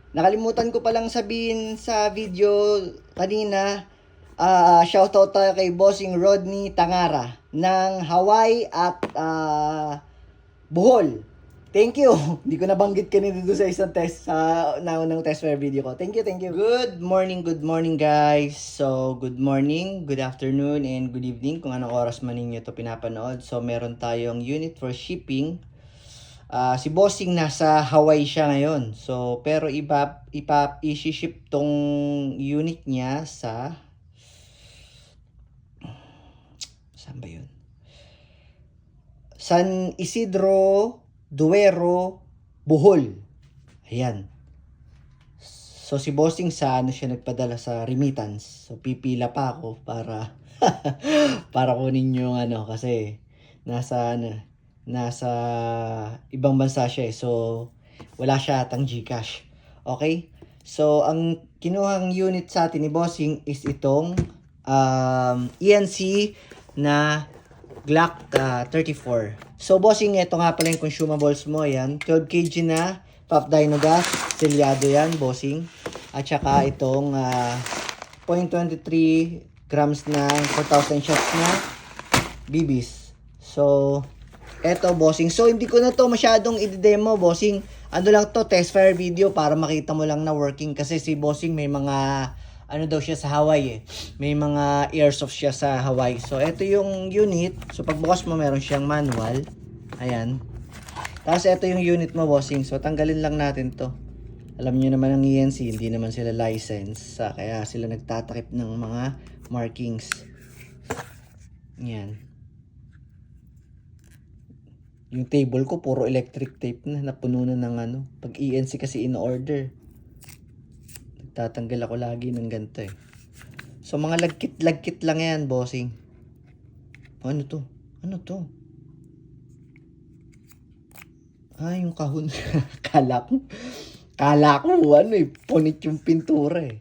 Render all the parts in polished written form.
Nakalimutan ko palang sabihin sa video kanina, shoutout tayo kay Bossing Rodney Tangara ng Hawaii at Bohol. Thank you. Hindi ko nabanggit kanina doon sa isang test, sa naunang test fire video ko. Thank you, thank you. Good morning guys. So, good morning, good afternoon, and good evening kung anong oras man ninyo ito pinapanood. So, meron tayong unit for shipping. Si Bossing nasa Hawaii siya ngayon. So, pero i-ship tong unit niya sa... Saan ba yun? San Isidro, Duero, Bohol. Ayan. So, si Bossing sa ano siya nagpadala sa remittance. So, pipila pa ako para para kunin yung ano kasi nasa ibang bansa siya eh. So, wala siya atang GCash. Okay? So, ang kinuhang unit sa atin ni Bossing is itong ENC na Glock 34. So, Bossing, ito nga pala yung consumables mo. Yan. 12 kg na Pop Dino gas. Selyado yan, Bossing. At saka itong 0.23 grams na 4,000 shots na BBs. So, eto, Bossing. So, hindi ko na to masyadong i-demo, Bossing. Ano lang to, test fire video para makita mo lang na working. Kasi si Bossing may mga, ano daw siya sa Hawaii eh. May mga airsoft siya sa Hawaii. So, eto yung unit. So, pagbukas mo, meron siyang manual. Ayan. Tapos, eto yung unit mo, Bossing. So, tanggalin lang natin to. Alam niyo naman ang ENC, hindi naman sila license. Kaya sila nagtatakip ng mga markings. Yan. Yung table ko, puro electric tape na. Napuno na ng ano. Pag ENC kasi in-order. Nagtatanggal ako lagi ng ganito eh. So, mga lagkit-lagkit lang yan, Bossing. Ano to? Ano to? Yung kahon. Kala ko, ano eh, punit yung pintura eh.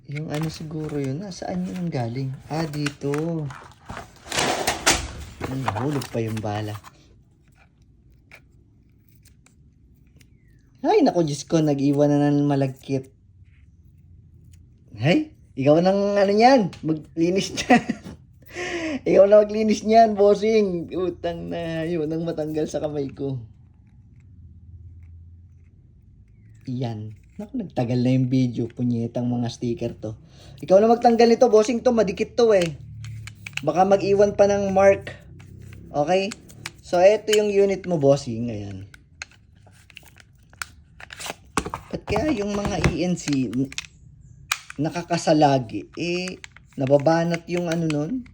Yung ano siguro yun, nasaan yun ang galing? Dito. Nahulog pa yung bala. Ay, naku, Diyos ko, nag-iwan na ng malagkit. Ay, ikaw nang ano yan, maglinis niyan. Ikaw na maglinis niyan, Bossing. Utang na, yun ang matanggal sa kamay ko. Yan. Naku, nagtagal na yung video. Punyetang mga sticker to. Ikaw na magtanggal nito, Bossing, to. Madikit to eh. Baka mag-iwan pa ng mark. Okay? So, ito yung unit mo, Bossing. Ayan. Ba't kaya yung mga ENC nakakasalagi? Nababanat yung ano nun?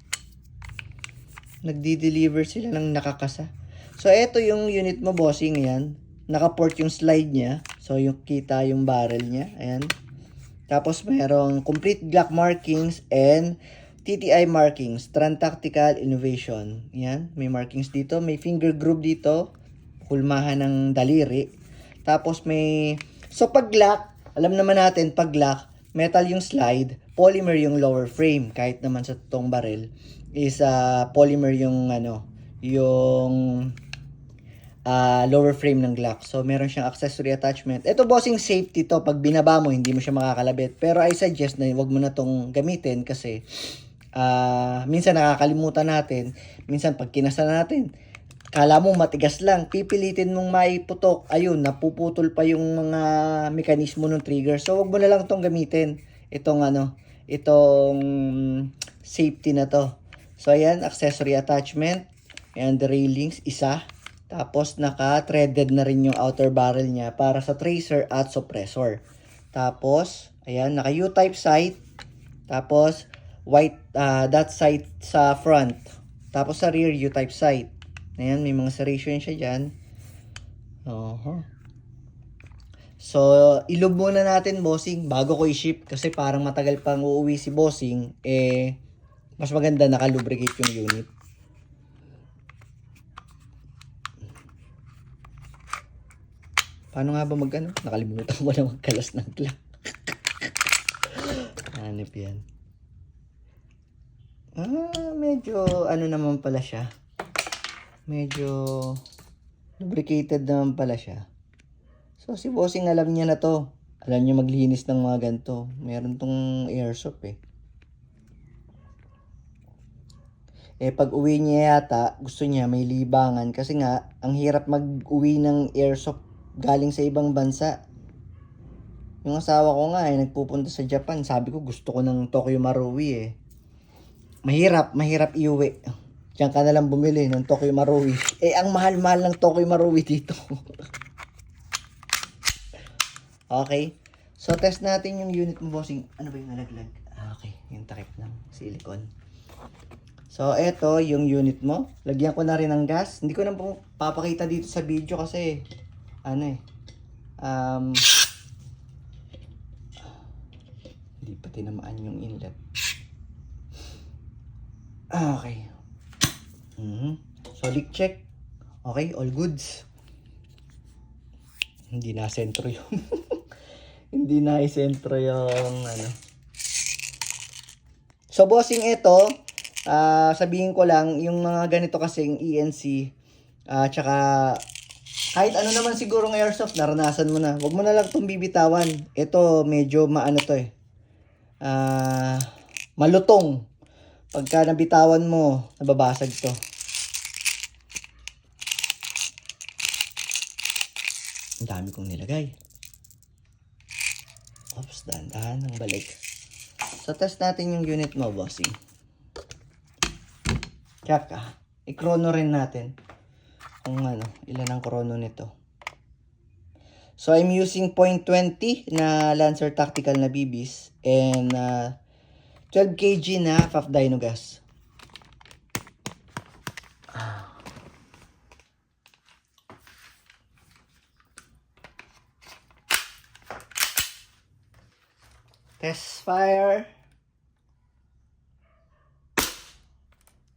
Nagdi-deliver sila ng nakakasa. So, ito yung unit mo, Bossing. Ayan. Nakaport yung slide niya. So, yung kita yung barrel niya. Ayan. Tapos, mayroong complete Glock markings and TTI markings. Trend Tactical Innovation. Ayan. May markings dito. May finger groove dito. Hulmahan ng daliri. Tapos, may... So, pag Glock, alam naman natin, pag Glock, metal yung slide, polymer yung lower frame. Kahit naman sa totoong barrel, is polymer yung ano, yung... lower frame ng Glock. So, meron siyang accessory attachment. Ito, Bossing, safety to. Pag binaba mo, hindi mo siya makakalabit. Pero I suggest na wag mo na tong gamitin kasi minsan nakakalimutan natin. Minsan, pag kinasa natin, kala mo matigas lang. Pipilitin mong maiputok. Ayun, napuputol pa yung mga mekanismo ng trigger. So, wag mo na lang tong gamitin. Itong safety na to. So, ayan, accessory attachment. And the railings, isa. Tapos, naka-threaded na rin yung outer barrel niya para sa tracer at suppressor. Tapos, ayan, naka-U-type sight. Tapos, white dot sight sa front. Tapos, sa rear, U-type sight. Ayan, may mga serration siya dyan. So, ilub muna natin, Bossing, bago ko i-ship. Kasi parang matagal pang uuwi si Bossing. Mas maganda naka-lubricate yung unit. Paano nga ba mag-ano? Nakalimutan ko na magkalas ng Glock. Hanip yan. Medyo ano naman pala siya. Medyo lubricated naman pala siya. So, si bossing alam niya na to. Alam niya maglinis ng mga ganito. Meron tong airsoft eh. Pag uwi niya yata, gusto niya may libangan. Kasi nga, ang hirap mag-uwi ng airsoft galing sa ibang bansa. Yung asawa ko nga nagpupunta sa Japan. Sabi ko gusto ko ng Tokyo Marui eh. Mahirap iuwi. Diyan ka na lang bumili ng Tokyo Marui. Ang mahal-mahal ng Tokyo Marui dito. Okay. So, test natin yung unit mo, bossing. Ano ba yung nalaglag? Okay. Yung takip ng silicone. So, eto yung unit mo. Lagyan ko na rin ng gas. Hindi ko na po papakita dito sa video kasi hindi pa tinamaan yung inlet. Okay. So, leak check. Okay, all goods. Hindi na sentro yung hindi na isentro yung So, bossing, ito sabihin ko lang, yung mga ganito kasing ENC, tsaka kahit ano naman siguro ng airsoft, naranasan mo na. Huwag mo na lang itong bibitawan. Ito, medyo maano to malutong. Pagka nabitawan mo, nababasag to. Ang dami kong nilagay. Oops, dahan-dahan ng balik. So, test natin yung unit mo, bossing. Tsaka, i-chrono rin natin kung ilan ang chrono nito. So, I'm using 0.20 na Lancer Tactical na BBs and 12 kg na FAF Dyno gas. Test fire.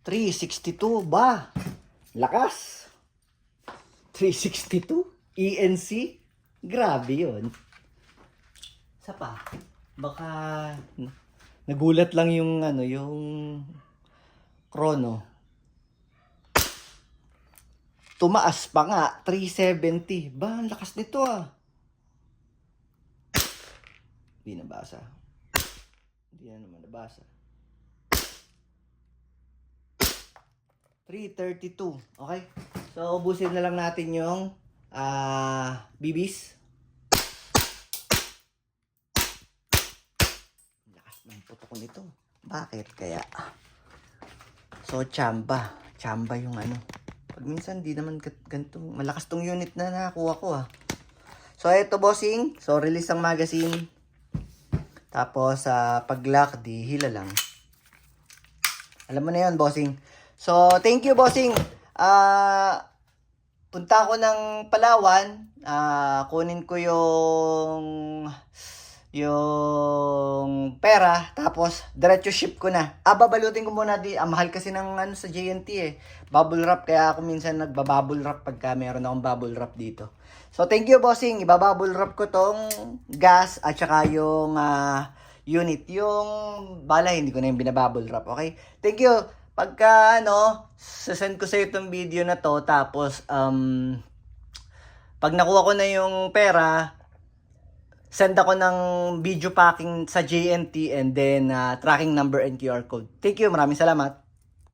362 ba? Lakas. 362 ENC. Grabe 'yun. Isa pa. Baka nagulat lang yung yung chrono. Tumaas pa nga 370. Ba, ang lakas nito Hindi nabasa. Hindi na naman nabasa. 332. Okay? So, ubusin na lang natin yung BBs. Lakas ng putok nito. Bakit kaya? So, chamba. Chamba yung Pag minsan, di naman ganito. Malakas tong unit na nakakuha ko So, ito, bossing. So, release ang magazine. Tapos, pag-lock, di hila lang. Alam mo na yun, bossing. So, thank you, bossing. Punta ako ng Palawan. Kunin ko yung pera. Tapos, diretso ship ko na. Babalutin ko muna mahal kasi ng sa JNT Bubble wrap. Kaya ako minsan nagbabubble wrap pagka meron akong bubble wrap dito. So, thank you, bossing. Ibabubble wrap ko tong gas at saka yung unit. Yung bala, hindi ko na yung binabubble wrap. Okay? Thank you. Pagka sasend ko sa'yo itong video na to, tapos, pag nakuha ko na yung pera, send ako ng video packing sa JNT and then tracking number and QR code. Thank you, maraming salamat.